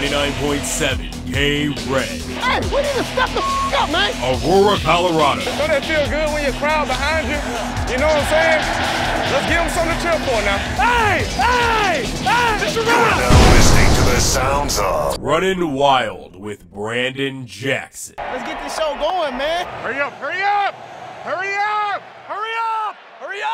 99.7 KRED. Hey, we need to step the up, man. Aurora, Colorado. Don't that feel good when your crowd behind you? You know what I'm saying? Let's give them something to cheer for now. Hey! Hey! Hey! It's You're now listening to the sounds of Running Wild with Brandon Jackson. Let's get this show going, man. Hurry up! Hurry up! Hurry up! Hurry up! Hurry up!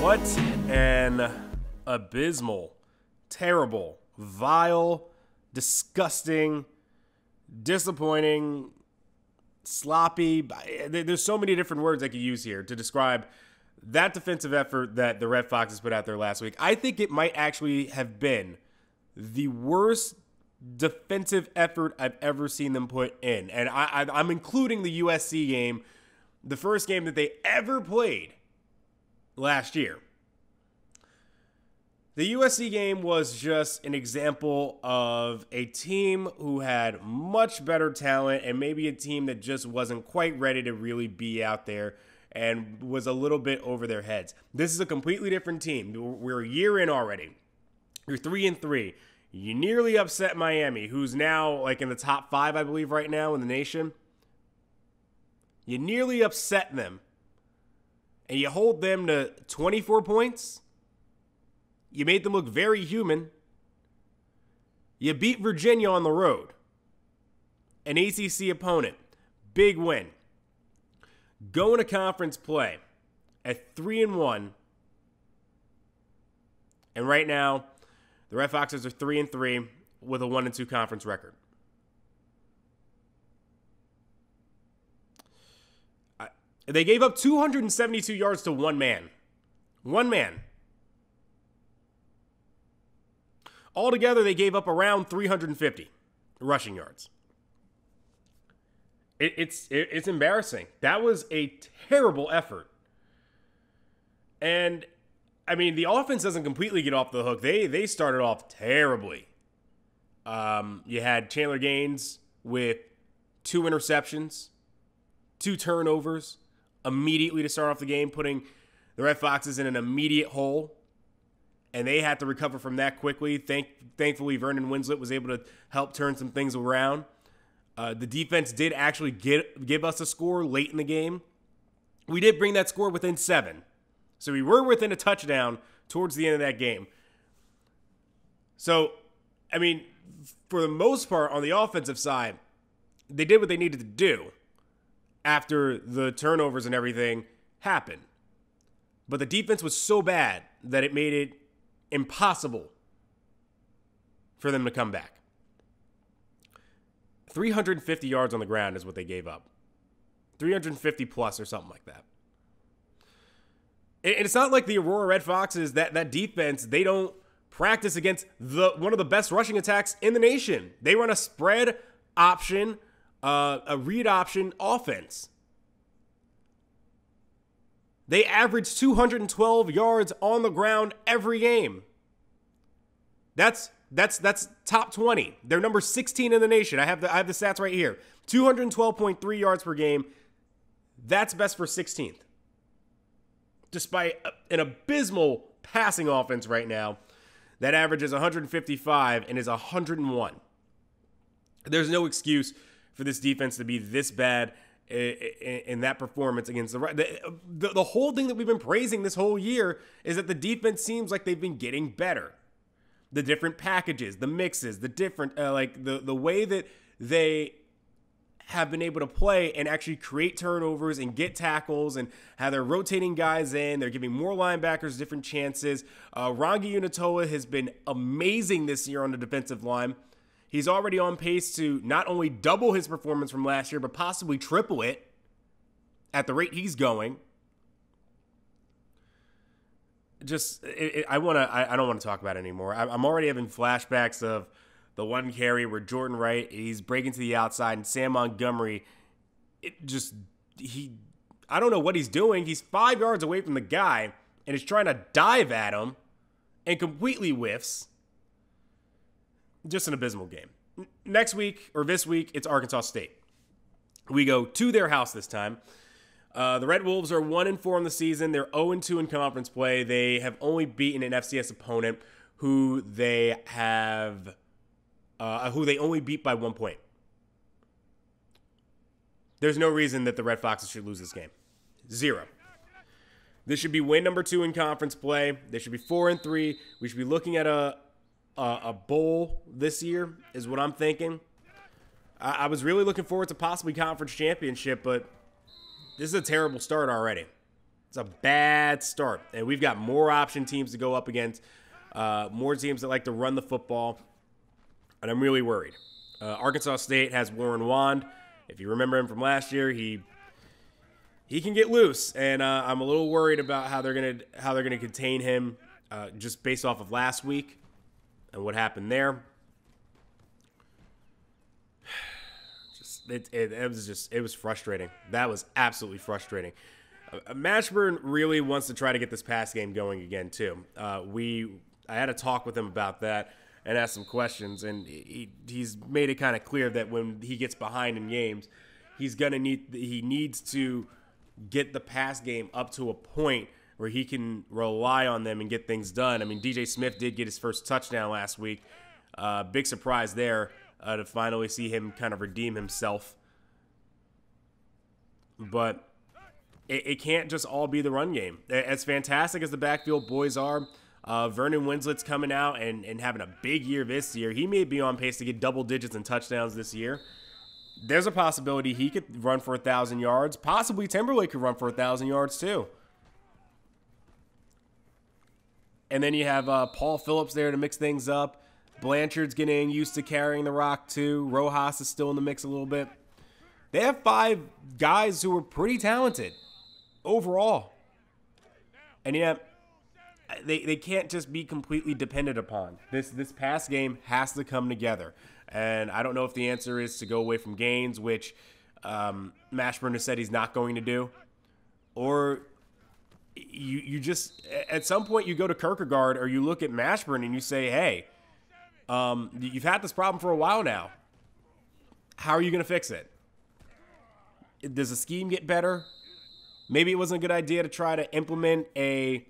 What an abysmal, terrible, vile, disgusting, disappointing, sloppy. There's so many different words I could use here to describe that defensive effort that the Red Foxes put out there last week. I think it might actually have been the worst defensive effort I've ever seen them put in. And I'm including the USC game, the first game that they ever played last year. The USC game was just an example of a team who had much better talent and maybe a team that just wasn't quite ready to really be out there and was a little bit over their heads. This is a completely different team. We're a year in already. You're 3-3. You nearly upset Miami, who's now like in the top 5, I believe, right now in the nation. You nearly upset them. And you hold them to 24 points. You made them look very human. You beat Virginia on the road. An ACC opponent. Big win. Go into conference play at 3-1. And right now, the Red Foxes are 3-3 with a 1-2 conference record. They gave up 272 yards to one man. One man. Altogether, they gave up around 350 rushing yards. It's embarrassing. That was a terrible effort. And, I mean, the offense doesn't completely get off the hook. They started off terribly. You had Chandler Gaines with 2 interceptions, 2 turnovers, immediately to start off the game, putting the Red Foxes in an immediate hole. And they had to recover from that quickly. Thankfully, Vernon Winslet was able to help turn some things around. The defense did actually give us a score late in the game. We did bring that score within 7. So we were within a touchdown towards the end of that game. So, I mean, for the most part, on the offensive side, they did what they needed to do after the turnovers and everything happened. But the defense was so bad that it made it impossible for them to come back. 350 yards on the ground is what they gave up. 350 plus or something like that. And it's not like the Aurora Red Foxes, that defense, they don't practice against one of the best rushing attacks in the nation. They run a spread option, a read option offense. They average 212 yards on the ground every game. That's top 20. They're number 16 in the nation. I have the stats right here. 212.3 yards per game. That's best for 16th. Despite an abysmal passing offense right now that averages 155 and is 101. There's no excuse for this defense to be this bad in that performance against the whole thing that we've been praising this whole year is that the defense seems like they've been getting better. The different packages, the mixes, the different the way that they have been able to play and actually create turnovers and get tackles and how they're rotating guys in. They're giving more linebackers different chances. Rangi Unatoa has been amazing this year on the defensive line. He's already on pace to not only double his performance from last year, but possibly triple it at the rate he's going. I don't want to talk about it anymore. I'm already having flashbacks of the one carry where Jordan Wright, he's breaking to the outside, and Sam Montgomery, I don't know what he's doing. He's 5 yards away from the guy, and he's trying to dive at him and completely whiffs. Just an abysmal game. Next week, or this week, it's Arkansas State. We go to their house this time. The Red Wolves are 1-4 in the season. They're 0-2 in conference play. They have only beaten an FCS opponent who they only beat by 1 point. There's no reason that the Red Foxes should lose this game. 0. This should be win number 2 in conference play. They should be 4-3. We should be looking at a bowl this year, is what I'm thinking. I was really looking forward to possibly conference championship, but this is a terrible start already. It's a bad start, and we've got more option teams to go up against, more teams that like to run the football, and I'm really worried. Arkansas State has Warren Wand. If you remember him from last year, he can get loose, and I'm a little worried about how they're gonna contain him, just based off of last week and what happened there. It was frustrating. That was absolutely frustrating. Mashburn really wants to try to get this pass game going again too. I had a talk with him about that and asked some questions, and he's made it kind of clear that when he gets behind in games, he needs to get the pass game up to a point where he can rely on them and get things done. I mean, DJ Smith did get his first touchdown last week. Big surprise there to finally see him kind of redeem himself. But it can't just all be the run game. As fantastic as the backfield boys are, Vernon Winslet's coming out and having a big year this year. He may be on pace to get double digits in touchdowns this year. There's a possibility he could run for 1,000 yards. Possibly Timberlake could run for 1,000 yards too. And then you have Paul Phillips there to mix things up. Blanchard's getting used to carrying the rock too. Rojas is still in the mix a little bit. They have 5 guys who are pretty talented overall. And yet, they can't just be completely dependent upon. This pass game has to come together. And I don't know if the answer is to go away from Gaines, which Mashburn has said he's not going to do. Or you just, at some point you go to Kierkegaard or you look at Mashburn and you say, hey, you've had this problem for a while now. How are you going to fix it? Does the scheme get better? Maybe it wasn't a good idea to try to implement a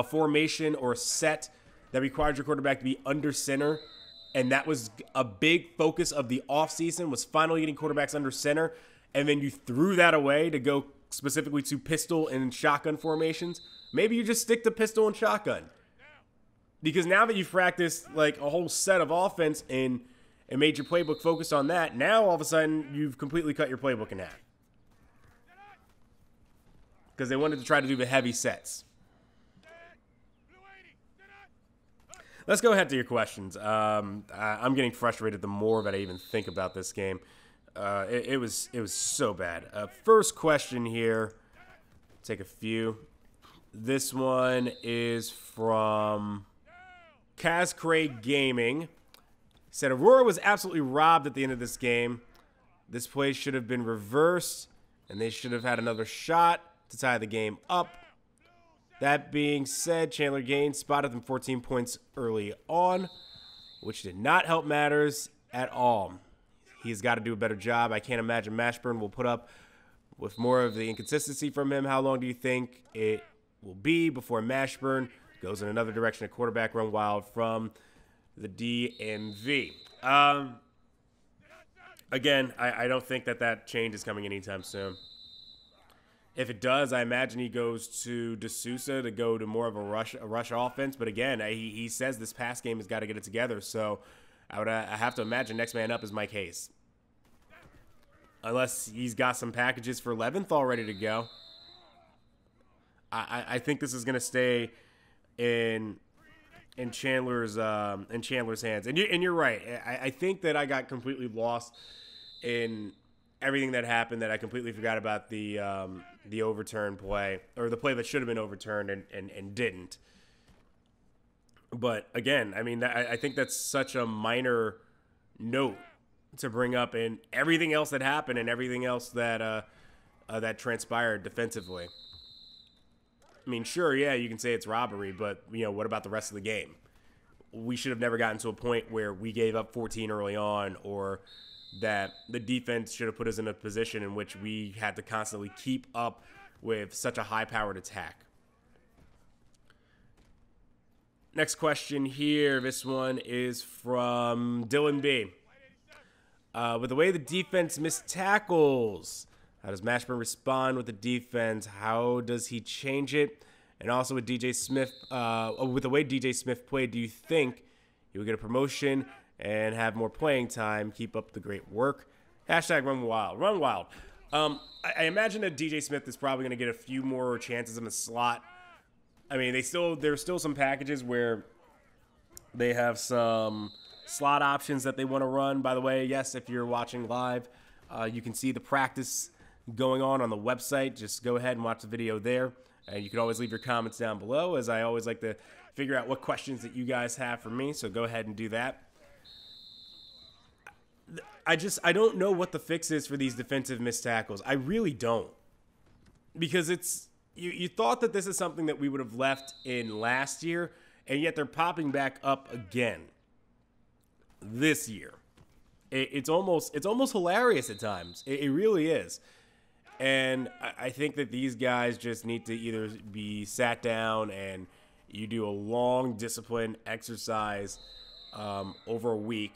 formation or a set that required your quarterback to be under center, and that was a big focus of the offseason, was finally getting quarterbacks under center, and then you threw that away to go specifically to pistol and shotgun formations. Maybe you just stick to pistol and shotgun. Because now that you've practiced like a whole set of offense and made your playbook focus on that, now all of a sudden you've completely cut your playbook in half. Because they wanted to try to do the heavy sets. Let's go ahead to your questions. I'm getting frustrated the more that I even think about this game. It was so bad. First question here. Take a few. This one is from Kaz Craig Gaming. Said Aurora was absolutely robbed at the end of this game. This play should have been reversed, and they should have had another shot to tie the game up. That being said, Chandler Gaines spotted them 14 points early on, which did not help matters at all. He's got to do a better job. I can't imagine Mashburn will put up with more of the inconsistency from him. How long do you think it will be before Mashburn goes in another direction at quarterback run wild from the DMV? Again, I don't think that change is coming anytime soon. If it does, I imagine he goes to D'Souza to go to more of a rush offense. But again, he says this pass game has got to get it together. So I have to imagine next man up is Mike Hayes. Unless he's got some packages for Leventhal ready to go. I think this is going to stay in Chandler's hands. And you're right. I think that I got completely lost in everything that happened, that I completely forgot about the overturned play, or the play that should have been overturned and didn't. But again, I mean, I think that's such a minor note to bring up in everything else that happened and everything else that that transpired defensively. I mean, sure, yeah, you can say it's robbery, but, what about the rest of the game? We should have never gotten to a point where we gave up 14 early on, or that the defense should have put us in a position in which we had to constantly keep up with such a high-powered attack. Next question here. This one is from Dylan B. With the way the defense missed tackles, how does Mashburn respond with the defense? How does he change it? And also with DJ Smith, with the way DJ Smith played, do you think he will get a promotion and have more playing time? Keep up the great work. Hashtag Run Wild. Run Wild. I imagine that DJ Smith is probably going to get a few more chances in the slot. I mean, there's still some packages where they have some slot options that they want to run. By the way, yes, if you're watching live, you can see the practice going on the website. Just go ahead and watch the video there. And you can always leave your comments down below, as I always like to figure out what questions that you guys have for me. So go ahead and do that. I don't know what the fix is for these defensive missed tackles. I really don't. Because you thought that this is something that we would have left in last year, and yet they're popping back up again this year. It's almost hilarious at times. It really is. And I think that these guys just need to either be sat down and you do a long discipline exercise over a week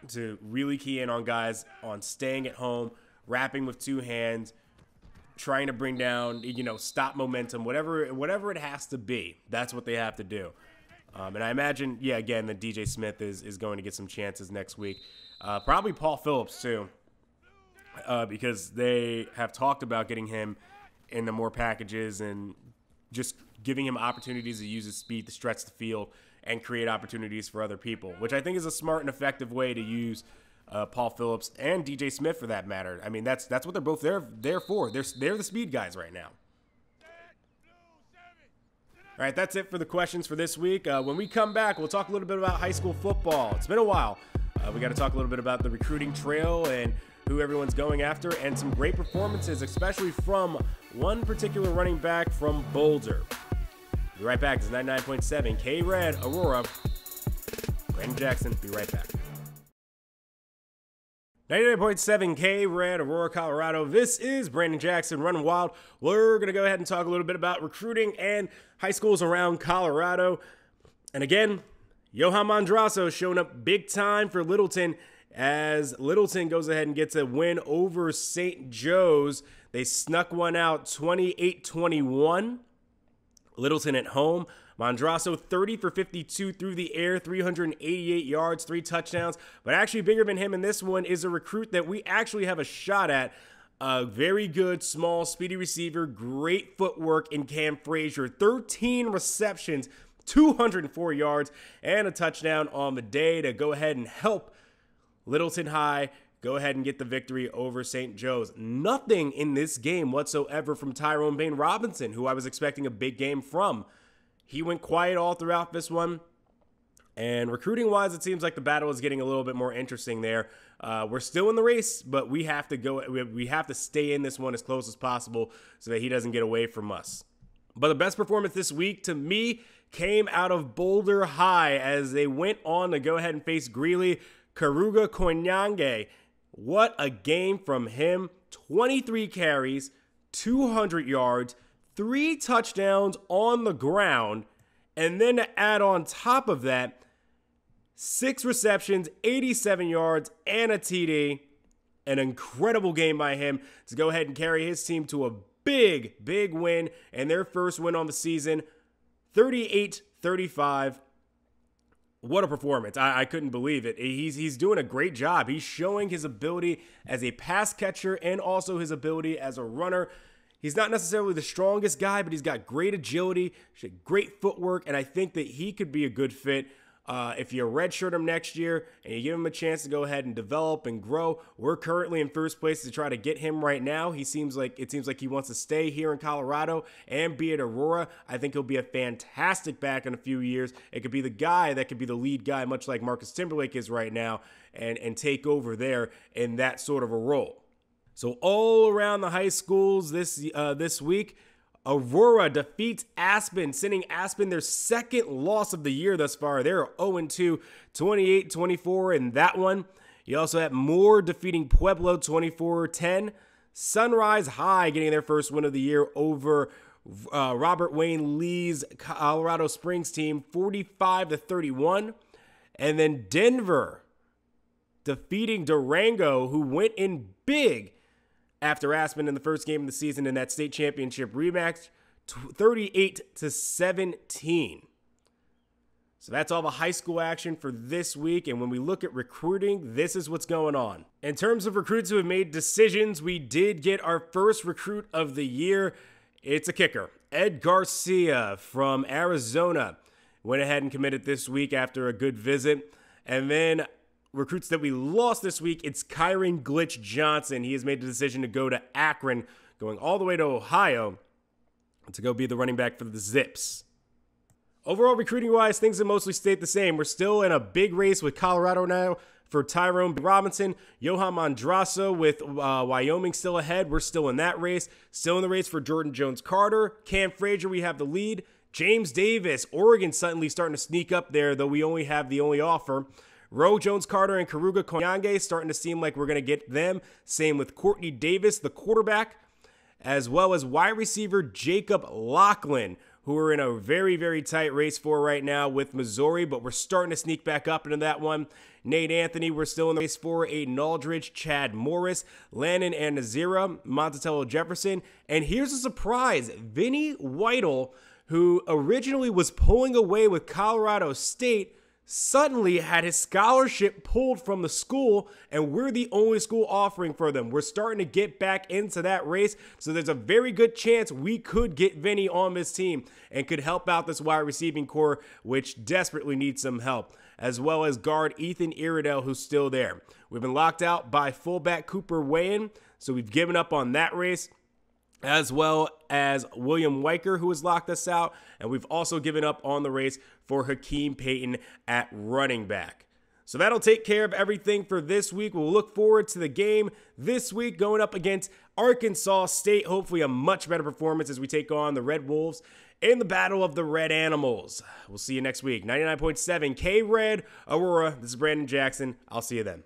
to really key in on guys on staying at home, wrapping with two hands, trying to bring down, stop momentum, whatever it has to be. That's what they have to do. And I imagine, again, that DJ Smith is going to get some chances next week. Probably Paul Phillips, too. Because they have talked about getting him in the more packages and just giving him opportunities to use his speed to stretch the field and create opportunities for other people, which I think is a smart and effective way to use Paul Phillips and DJ Smith for that matter. I mean, that's what they're both there for. They're the speed guys right now. All right, that's it for the questions for this week. When we come back, we'll talk a little bit about high school football. It's been a while. We got to talk a little bit about the recruiting trail and who everyone's going after, and some great performances, especially from one particular running back from Boulder. Be right back. It's 99.7 KRED, Aurora. Brandon Jackson, be right back. 99.7 KRED, Aurora, Colorado. This is Brandon Jackson, Run Wild. We're going to go ahead and talk a little bit about recruiting and high schools around Colorado. And again, Johan Mondrasso showing up big time for Littleton, as Littleton goes ahead and gets a win over St. Joe's. They snuck one out 28-21. Littleton at home. Mondrasso 30 for 52 through the air, 388 yards, 3 touchdowns. But actually bigger than him in this one is a recruit that we actually have a shot at. A very good, small, speedy receiver, great footwork in Cam Frazier. 13 receptions, 204 yards, and a touchdown on the day to go ahead and help Littleton High go ahead and get the victory over St. Joe's. Nothing in this game whatsoever from Tyrone Bain Robinson, who I was expecting a big game from. He went quiet all throughout this one. And recruiting-wise, it seems like the battle is getting a little bit more interesting there. We're still in the race, but we have to stay in this one as close as possible so that he doesn't get away from us. But the best performance this week, to me, came out of Boulder High as they went on to go ahead and face Greeley. Karuga Koinange, what a game from him. 23 carries, 200 yards, 3 touchdowns on the ground, and then to add on top of that, 6 receptions, 87 yards, and a TD. An incredible game by him to go ahead and carry his team to a big win, and their first win on the season, 38-35. What a performance. I couldn't believe it. He's doing a great job. He's showing his ability as a pass catcher and also his ability as a runner. He's not necessarily the strongest guy, but he's got great agility, great footwork, and I think that he could be a good fit. If you redshirt him next year and you give him a chance to go ahead and develop and grow, we're currently in first place to try to get him right now. It seems like he wants to stay here in Colorado and be at Aurora. I think he'll be a fantastic back in a few years. It could be the guy that could be the lead guy, much like Marcus Timberlake is right now, and take over there in that sort of a role. So all around the high schools this week, Aurora defeats Aspen, sending Aspen their second loss of the year thus far. They're 0-2, 28-24 in that one. You also have Moore defeating Pueblo 24-10. Sunrise High getting their first win of the year over Robert Wayne Lee's Colorado Springs team 45-31. And then Denver defeating Durango, who went in big after Aspen in the first game of the season in that state championship rematch, 38-17. So that's all the high school action for this week. And when we look at recruiting, this is what's going on. In terms of recruits who have made decisions, we did get our first recruit of the year. It's a kicker. Ed Garcia from Arizona went ahead and committed this week after a good visit. And then recruits that we lost this week, it's Kyron Glitch Johnson. He has made the decision to go to Akron, going all the way to Ohio to go be the running back for the Zips. Overall, recruiting-wise, things have mostly stayed the same. We're still in a big race with Colorado now for Tyrone Robinson. Johan Mondrasso with Wyoming still ahead. We're still in that race. Still in the race for Jordan Jones-Carter. Cam Frazier, we have the lead. James Davis, Oregon suddenly starting to sneak up there, though we only have the only offer. Roe Jones-Carter and Karuga Konyange starting to seem like we're going to get them. Same with Courtney Davis, the quarterback, as well as wide receiver Jacob Lachlan, who are in a very, very tight race for right now with Missouri, but we're starting to sneak back up into that one. Nate Anthony, we're still in the race for. Aiden Aldridge, Chad Morris, Landon and Nazira, Monticello Jefferson, and here's a surprise, Vinny Whittle, who originally was pulling away with Colorado State, suddenly had his scholarship pulled from the school, and we're the only school offering for them. We're starting to get back into that race, so there's a very good chance we could get Vinny on this team and could help out this wide receiving core, which desperately needs some help, as well as guard Ethan Iredell, who's still there. We've been locked out by fullback Cooper Wayan, so we've given up on that race, as well as William Weicker, who has locked us out. And we've also given up on the race for Hakeem Payton at running back. So that'll take care of everything for this week. We'll look forward to the game this week going up against Arkansas State. Hopefully a much better performance as we take on the Red Wolves in the Battle of the Red Animals. We'll see you next week. 99.7 KRED, Aurora. This is Brandon Jackson. I'll see you then.